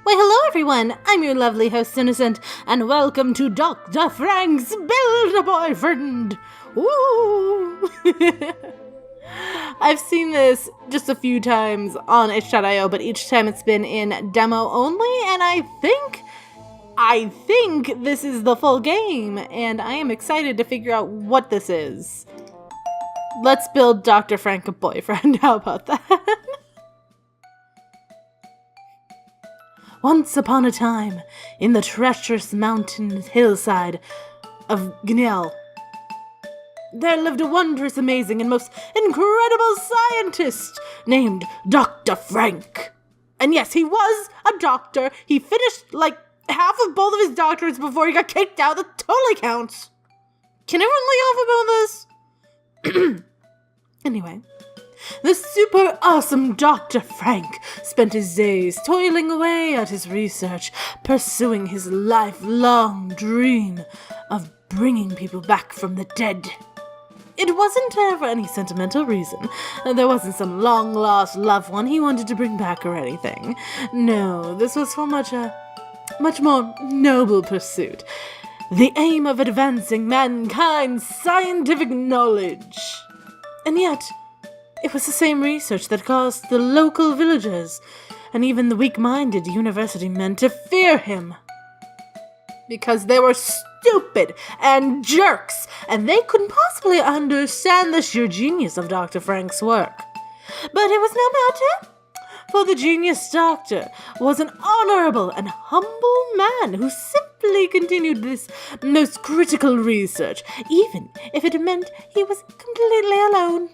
Why, hello everyone, I'm your lovely host Innocent, and welcome to Dr. Frank's Build-A-Boyfriend! Woo! I've seen this just a few times on itch.io, but each time it's been in demo only, and I think this is the full game, and I am excited to figure out what this is. Let's build Dr. Frank a boyfriend, how about that? Once upon a time, in the treacherous mountain hillside of Gnell, there lived a wondrous, amazing, and most incredible scientist named Dr. Frank. And yes, he was a doctor. He finished, like, half of both of his doctorates before he got kicked out. That totally counts. Can everyone lay off about this? Anyway. The super awesome Dr. Frank spent his days toiling away at his research, pursuing his lifelong dream of bringing people back from the dead. It wasn't for any sentimental reason. There wasn't some long-lost loved one he wanted to bring back or anything. No, this was for much more noble pursuit. The aim of advancing mankind's scientific knowledge. And yet, it was the same research that caused the local villagers, and even the weak-minded university men, to fear him. Because they were stupid and jerks, and they couldn't possibly understand the sheer genius of Dr. Frank's work. But it was no matter, for the genius doctor was an honorable and humble man who simply continued this most critical research, even if it meant he was completely alone.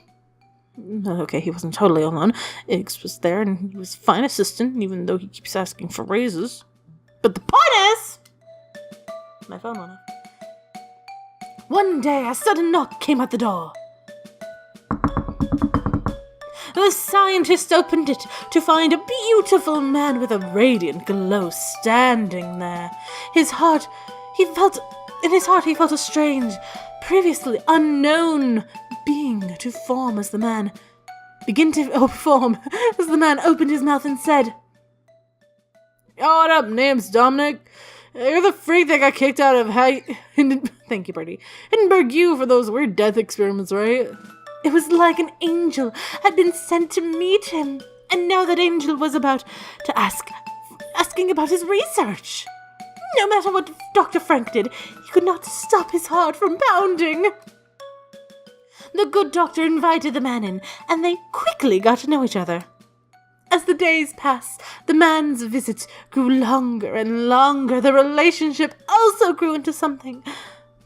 Okay, he wasn't totally alone. Iggs was there, and he was a fine assistant, even though he keeps asking for raises. But the point is... My phone went off. One day, a sudden knock came at the door. The scientist opened it to find a beautiful man with a radiant glow standing there. In his heart, he felt a strange, previously unknown being to form as the man opened his mouth and said, "Yo, what up? Name's Dominic. You're the freak that got kicked out of thank you, Birdie. Hindenburg U for those weird death experiments, right?" It was like an angel had been sent to meet him, and now that angel was about to asking about his research. No matter what Dr. Frank did, he could not stop his heart from pounding. The good doctor invited the man in, and they quickly got to know each other. As the days passed, the man's visits grew longer and longer. The relationship also grew into something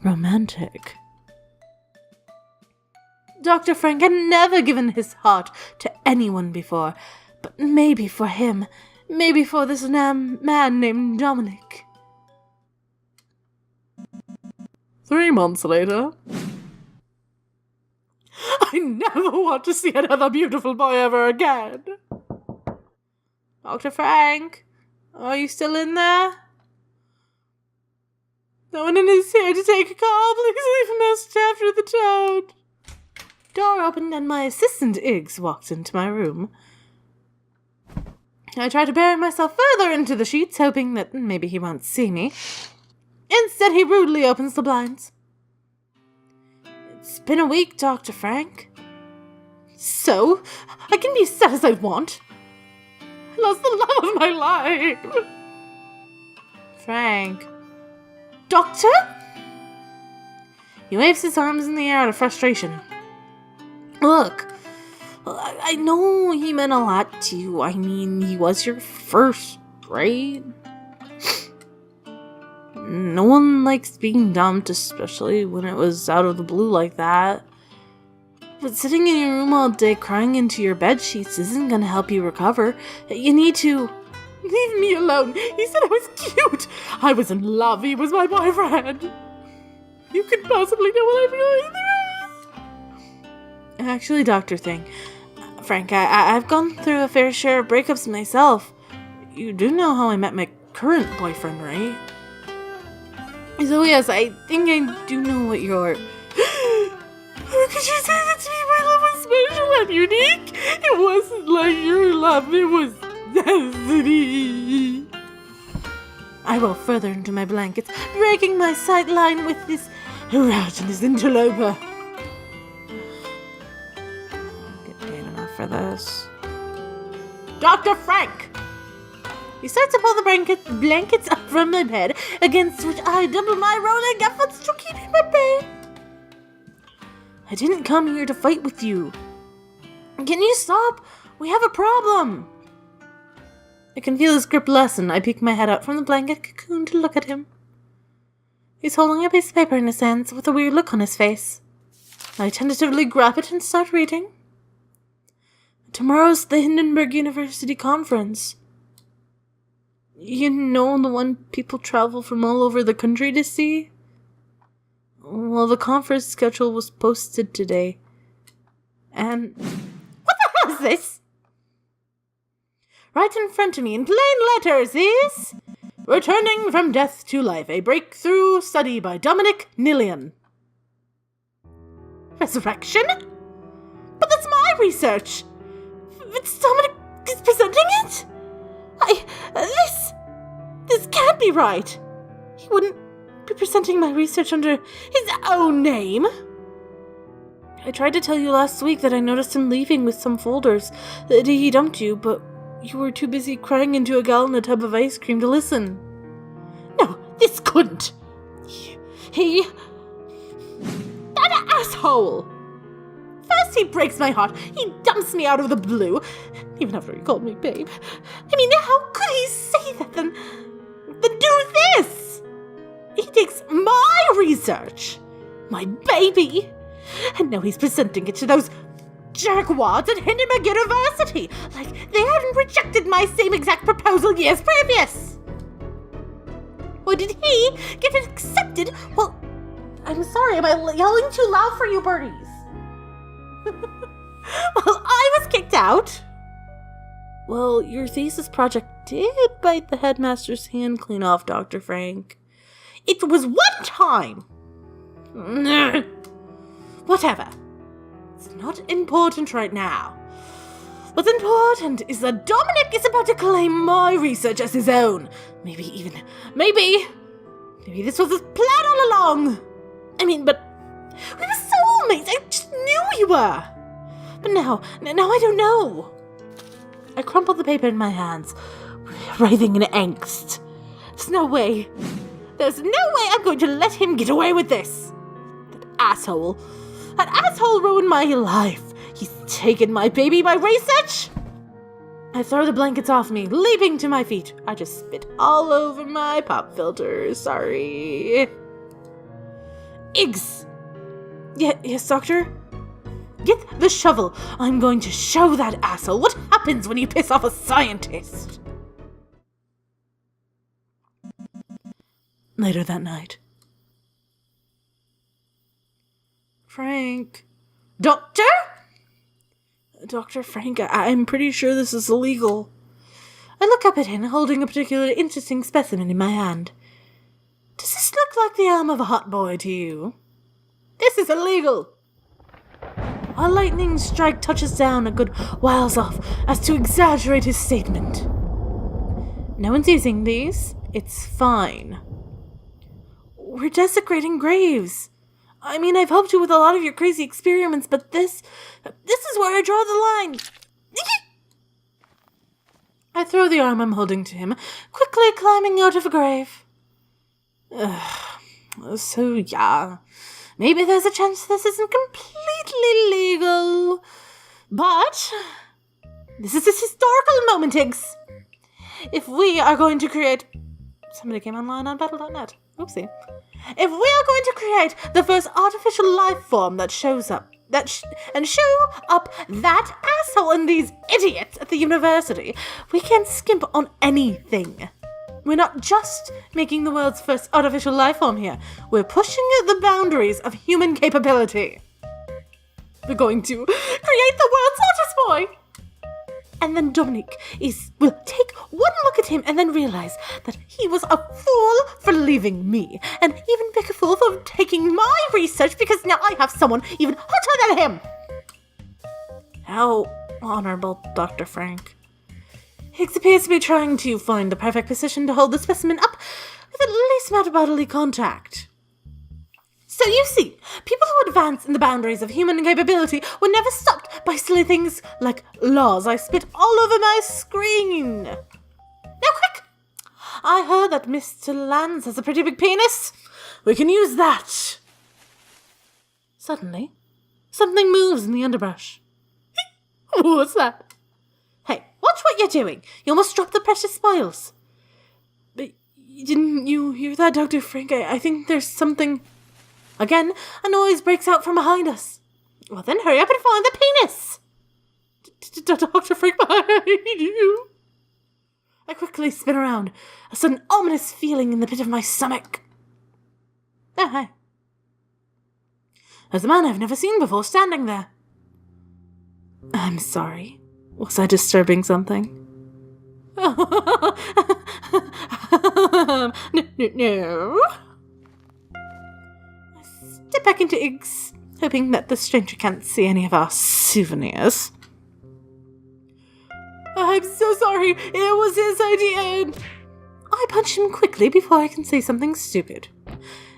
romantic. Dr. Frank had never given his heart to anyone before, but maybe for him, maybe for this man named Dominic. 3 months later. I never want to see another beautiful boy ever again. Dr. Frank, are you still in there? No one is here to take a call. Please leave a message after the tone. Door opened and my assistant Iggs walked into my room. I tried to bury myself further into the sheets, hoping that maybe he won't see me. Instead, he rudely opens the blinds. It's been a week, Dr. Frank. So, I can be as sad as I want. I lost the love of my life. Frank. Doctor? He waves his arms in the air out of frustration. Look, I know he meant a lot to you. I mean, he was your first, right? No one likes being dumped, especially when it was out of the blue like that. But sitting in your room all day crying into your bed sheets isn't gonna help you recover. You need to... Leave me alone. He said I was cute. I was in love. He was my boyfriend. You could possibly know what I'm going through. Actually, Dr. Frank, I've gone through a fair share of breakups myself. You do know how I met my current boyfriend, right? So yes, I think I do know what you're... How could you say that to me? My love was special and unique. It wasn't like your love. It was destiny. I roll further into my blankets, breaking my sight line with this erogenous interloper. Get paid enough for this. Dr. Frank! He starts to pull the blankets up from my bed, against which I double my rolling efforts to keep him at bay. I didn't come here to fight with you. Can you stop? We have a problem. I can feel his grip lessen. I peek my head out from the blanket cocoon to look at him. He's holding a piece of paper in his hands with a weird look on his face. I tentatively grab it and start reading. Tomorrow's the Hindenburg University Conference. You know, the one people travel from all over the country to see? Well, the conference schedule was posted today. And... what the hell is this? Right in front of me in plain letters is... Returning from Death to Life, a breakthrough study by Dominic Nillian. Resurrection? But that's my research! It's Dominic is presenting it? This can't be right. He wouldn't be presenting my research under his own name. I tried to tell you last week that I noticed him leaving with some folders, that he dumped you, but you were too busy crying into a gallon a tub of ice cream to listen. No, this couldn't. That asshole! First he breaks my heart, he dumps me out of the blue, even after he called me babe. I mean, how could he say that, then do this? He takes my research, my baby, and now he's presenting it to those jerkwads at Hindenburg University, like they hadn't rejected my same exact proposal years previous. Or did he get it accepted? Well, I'm sorry, am I yelling too loud for you birdies? Well, I was kicked out. Well, your thesis project did bite the headmaster's hand clean off, Dr. Frank. It was one time. Whatever. It's not important right now. What's important is that Dominic is about to claim my research as his own. Maybe this was his plan all along. I mean, but we were soulmates. I just knew we were. But now I don't know. I crumple the paper in my hands, writhing in angst. There's no way I'm going to let him get away with this. That asshole ruined my life. He's taken my baby, my research. I throw the blankets off me, leaping to my feet. I just spit all over my pop filter. Sorry. Iggs. Yes, doctor? Get the shovel. I'm going to show that asshole what happens when you piss off a scientist. Later that night. Frank. Doctor? Dr. Frank, I'm pretty sure this is illegal. I look up at him, holding a particularly interesting specimen in my hand. Does this look like the arm of a hot boy to you? This is illegal. A lightning strike touches down a good whiles off as to exaggerate his statement. No one's using these. It's fine. We're desecrating graves. I mean, I've helped you with a lot of your crazy experiments, but this is where I draw the line. I throw the arm I'm holding to him, quickly climbing out of a grave. So, yeah. Maybe there's a chance this isn't completely legal. But this is a historical moment, Higgs. If we are going to create... Somebody came online on battle.net. Oopsie. If we are going to create the first artificial life form that shows up, and show up that asshole and these idiots at the university, we can't skimp on anything. We're not just making the world's first artificial life form here. We're pushing the boundaries of human capability. We're going to create the world's hottest boy. And then Dominic will take one look at him and then realize that he was a fool for leaving me. An even bigger fool for taking my research because now I have someone even hotter than him. How honorable, Dr. Frank. Higgs appears to be trying to find the perfect position to hold the specimen up with at least amount of bodily contact. So you see, people who advance in the boundaries of human capability were never stopped by silly things like laws. I spit all over my screen. Now quick! I heard that Mr. Lance has a pretty big penis. We can use that. Suddenly, something moves in the underbrush. What's that? Hey, watch what you're doing. You almost dropped the precious spoils. But didn't you hear that, Dr. Frank? I think there's something... Again, a noise breaks out from behind us. Well, then hurry up and find the penis. Dr. Frank, behind you. I quickly spin around, a sudden ominous feeling in the pit of my stomach. Oh, hi. There's a man I've never seen before standing there. I'm sorry. Was I disturbing something? No. I step back into Iggs, hoping that the stranger can't see any of our souvenirs. I'm so sorry. It was his idea. I punch him quickly before I can say something stupid.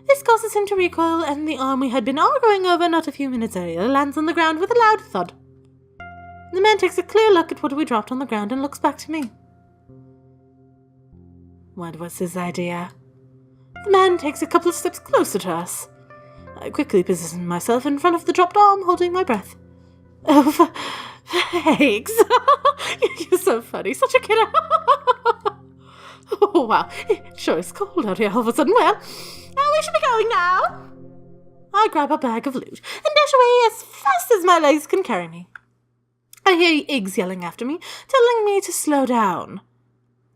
This causes him to recoil, and the arm we had been arguing over not a few minutes earlier lands on the ground with a loud thud. The man takes a clear look at what we dropped on the ground and looks back to me. What was his idea? The man takes a couple of steps closer to us. I quickly position myself in front of the dropped arm, holding my breath. Oh, thanks. You're so funny, such a kidder. Oh, wow, it sure is cold out here all of a sudden. Well, we should be going now. I grab a bag of loot and dash away as fast as my legs can carry me. I hear Iggs yelling after me, telling me to slow down.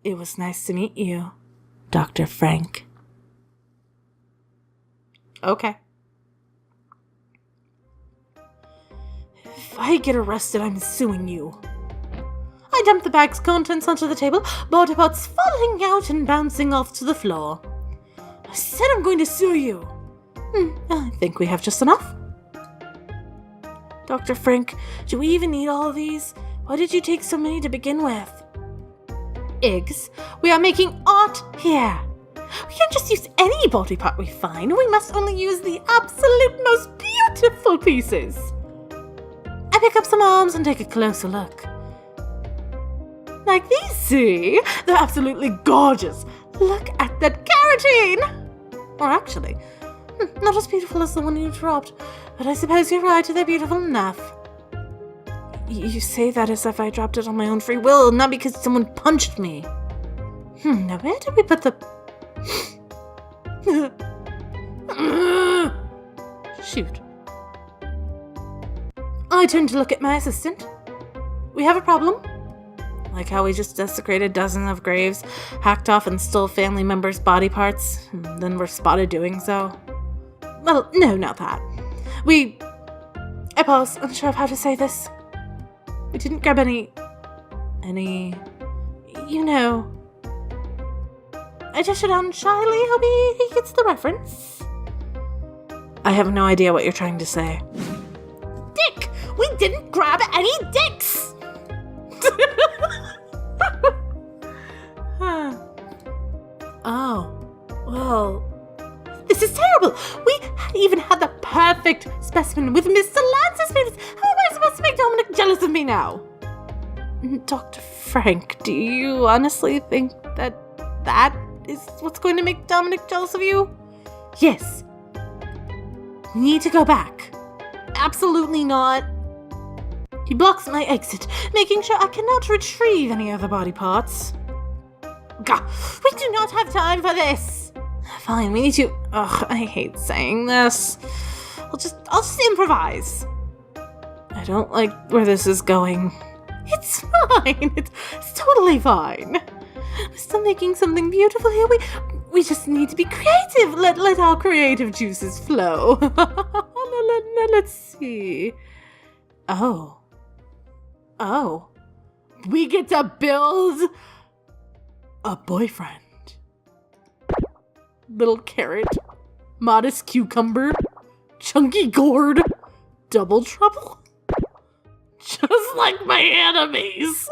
It was nice to meet you, Dr. Frank. Okay. If I get arrested, I'm suing you. I dump the bag's contents onto the table, body parts falling out and bouncing off to the floor. I said I'm going to sue you. I think we have just enough. Dr. Frank, do we even need all of these? Why did you take so many to begin with? Iggs, we are making art here. We can't just use any body part we find. We must only use the absolute most beautiful pieces. I pick up some arms and take a closer look. Like these, see? They're absolutely gorgeous. Look at that carotene! Or actually, not as beautiful as the one you dropped, but I suppose you're right, they're beautiful enough. You say that as if I dropped it on my own free will, not because someone punched me. Now where did we put the... Shoot. I turn to look at my assistant. We have a problem. Like how we just desecrated dozens of graves, hacked off and stole family members' body parts, and then were spotted doing so. Well, no, not that. I pause, unsure of how to say this. We didn't grab any, you know. I gesture down shyly, hoping he gets the reference. I have no idea what you're trying to say. Dick! We didn't grab any dicks! Oh, well, this is terrible. We even had the perfect specimen with Mr. Lance's penis. How am I supposed to make Dominic jealous of me now? Dr. Frank, do you honestly think that is what's going to make Dominic jealous of you? Yes. We need to go back. Absolutely not. He blocks my exit, making sure I cannot retrieve any other body parts. Gah, we do not have time for this. Fine, we need to... Ugh, I hate saying this. I'll just improvise. I don't like where this is going. It's fine. It's totally fine. We're still making something beautiful here. We just need to be creative. Let our creative juices flow. Let's see. Oh. We get to build a boyfriend. Little carrot, modest cucumber, chunky gourd, double trouble. Just like my enemies.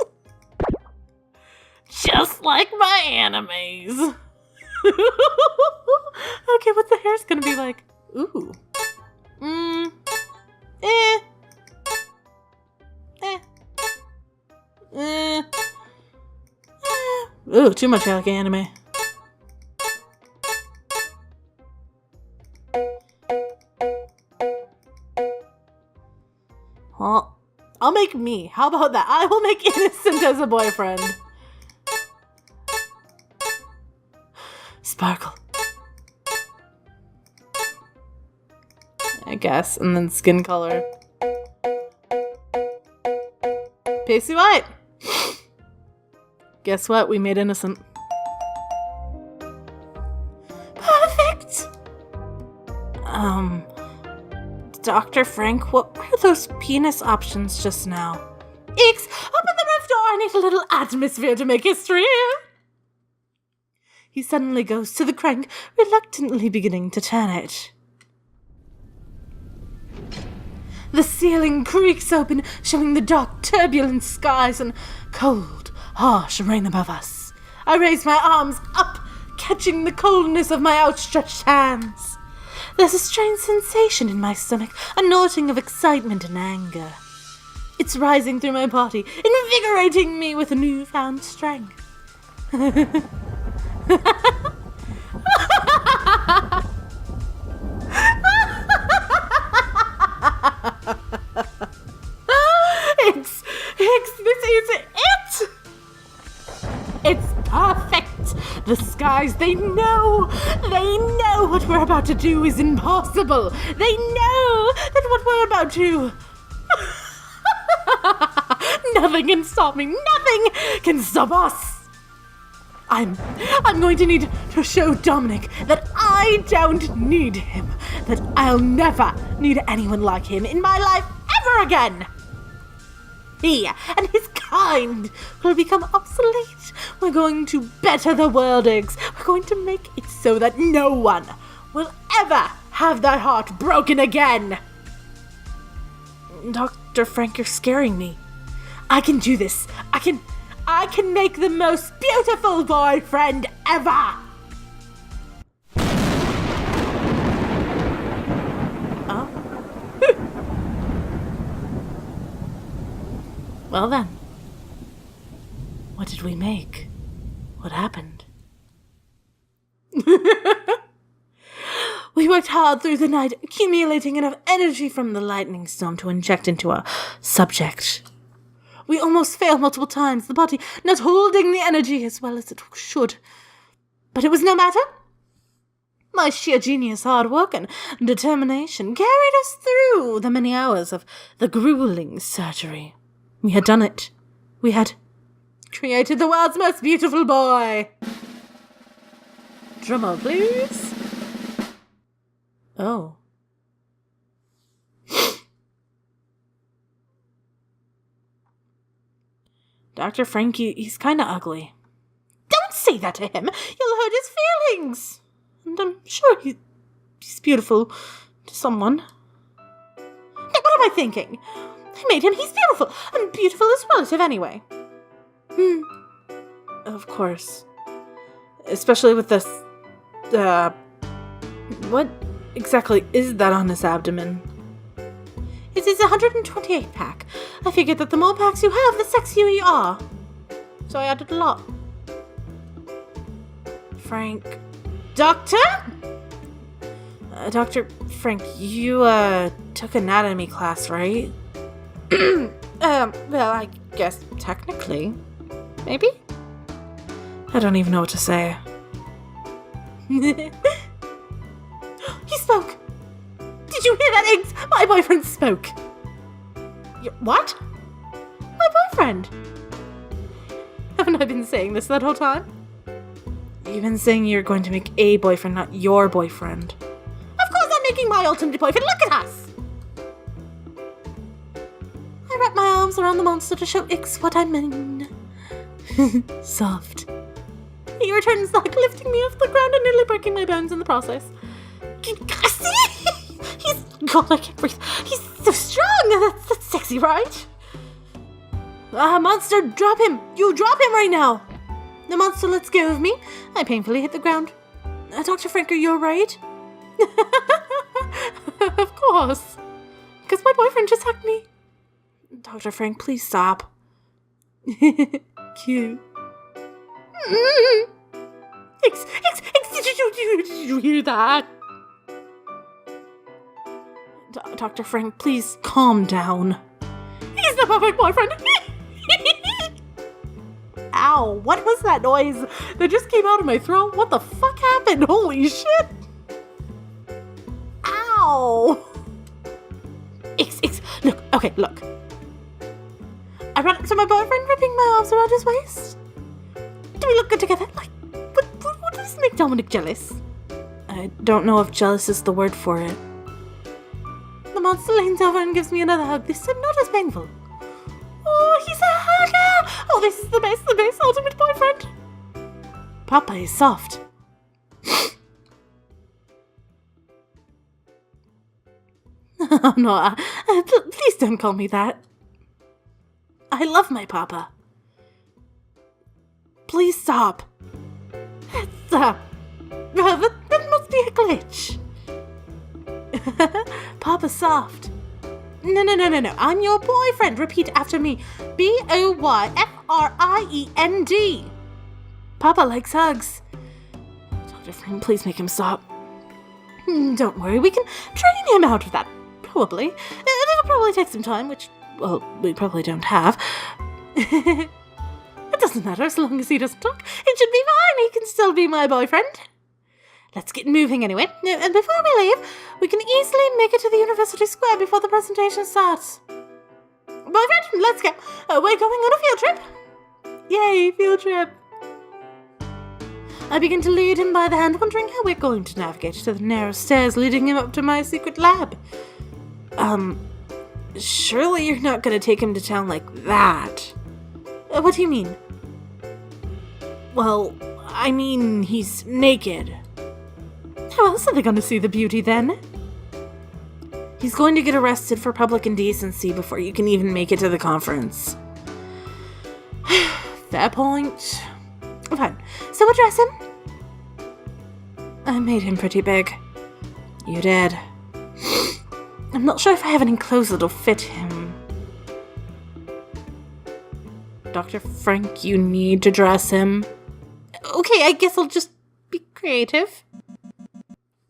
Just like my animes. Okay, what's the hair's gonna be like? Ooh. Ooh, too much like anime. Well, I'll make me. How about that? I will make Innocent as a boyfriend. Sparkle. I guess. And then skin color. Pasty white. Guess what? We made Innocent. Perfect! Dr. Frank, what were those penis options just now? Ix, open the roof door! I need a little atmosphere to make history. He suddenly goes to the crank, reluctantly beginning to turn it. The ceiling creaks open, showing the dark, turbulent skies and cold, harsh rain above us. I raise my arms up, catching the coldness of my outstretched hands. There's a strange sensation in my stomach, a gnawing of excitement and anger. It's rising through my body, invigorating me with newfound strength. Hicks, this is it! It's perfect! The skies, they know what we're about to do is impossible. They know that what we're about to... Nothing can stop me, nothing can stop us! I'm going to need to show Dominic that I don't need him, that I'll never need anyone like him in my life ever again! He and his kind will become obsolete. We're going to better the world, Eggs. We're going to make it so that no one will ever have their heart broken again. Dr. Frank, you're scaring me. I can do this. I can make the most beautiful boyfriend ever. Oh. Well then, what did we make? What happened? We worked hard through the night, accumulating enough energy from the lightning storm to inject into our subject. We almost failed multiple times, the body not holding the energy as well as it should. But it was no matter. My sheer genius, hard work, and determination carried us through the many hours of the grueling surgery. We had done it. We had created the world's most beautiful boy. Drumroll, please. Oh. Dr. Frankie, he's kinda ugly. Don't say that to him. You'll hurt his feelings. And I'm sure he's beautiful to someone. Hey, what am I thinking? I made him. He's beautiful. I'm beautiful as relative anyway. Of course. Especially with this, what exactly is that on his abdomen? It is a 128 pack. I figured that the more packs you have, the sexier you are. So I added a lot. Frank. Doctor? Dr. Frank, you, took anatomy class, right? Well, I guess technically. Maybe? I don't even know what to say. He spoke! Did you hear that, Eggs? My boyfriend spoke! What? My boyfriend! Haven't I been saying this that whole time? You've been saying you're going to make a boyfriend, not your boyfriend. Of course I'm making my ultimate boyfriend! Look at us! I wrap my arms around the monster to show Ix what I mean. Soft. He returns like lifting me off the ground and nearly breaking my bones in the process. God, I can't breathe. He's so strong. That's sexy, right? Monster, drop him. You drop him right now. The monster lets go of me. I painfully hit the ground. Dr. Frank, are you alright? Of course. Because my boyfriend just hugged me. Dr. Frank, please stop. Cute. Did you hear that? Dr. Frank, please calm down. He's not my boyfriend. Ow, what was that noise that just came out of my throat? What the fuck happened? Holy shit. Ow. Look. I ran up to my boyfriend, ripping my arms around his waist. Do we look good together? Like, what does make Dominic jealous? I don't know if jealous is the word for it. The monster leans over and gives me another hug, this time not as painful. Oh, he's a hugger! Oh, this is the best ultimate boyfriend. Papa is soft. Oh, no, please don't call me that. I love my papa. Please stop. That must be a glitch. Papa's soft. No. I'm your boyfriend. Repeat after me. Boyfriend. Papa likes hugs. Dr. Frank, please make him stop. Don't worry, we can train him out of that. Probably. It'll probably take some time, which, well, we probably don't have. It doesn't matter as long as he doesn't talk. It should be fine. He can still be my boyfriend. Let's get moving anyway. And before we leave, we can easily make it to the University Square before the presentation starts. Boyfriend, let's go. We're going on a field trip. Yay, field trip. I begin to lead him by the hand, wondering how we're going to navigate to the narrow stairs leading him up to my secret lab. Surely you're not going to take him to town like that. What do you mean? Well, I mean, he's naked. How else are they going to see the beauty then? He's going to get arrested for public indecency before you can even make it to the conference. Fair point. Fine. So we'll dress him? I made him pretty big. You did. I'm not sure if I have any clothes that'll fit him. Dr. Frank, you need to dress him. Okay, I guess I'll just be creative.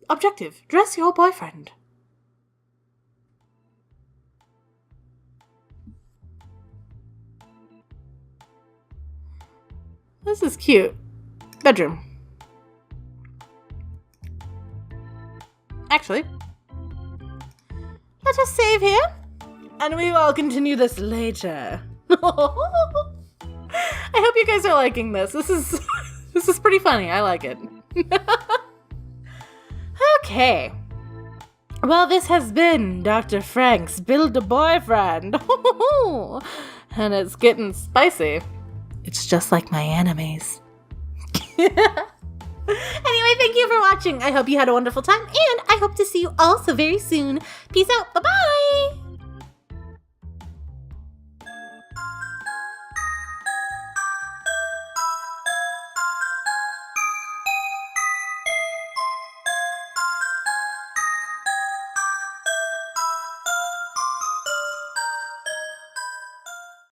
Objective, dress your boyfriend. This is cute. Bedroom. Actually, let us save here, and we will continue this later. I hope you guys are liking this. This is pretty funny. I like it. Okay. Well, this has been Dr. Frank's Build-A-Boyfriend. And it's getting spicy. It's just like my animes. Anyway, thank you for watching. I hope you had a wonderful time, and I hope to see you all so very soon. Peace out. Bye-bye.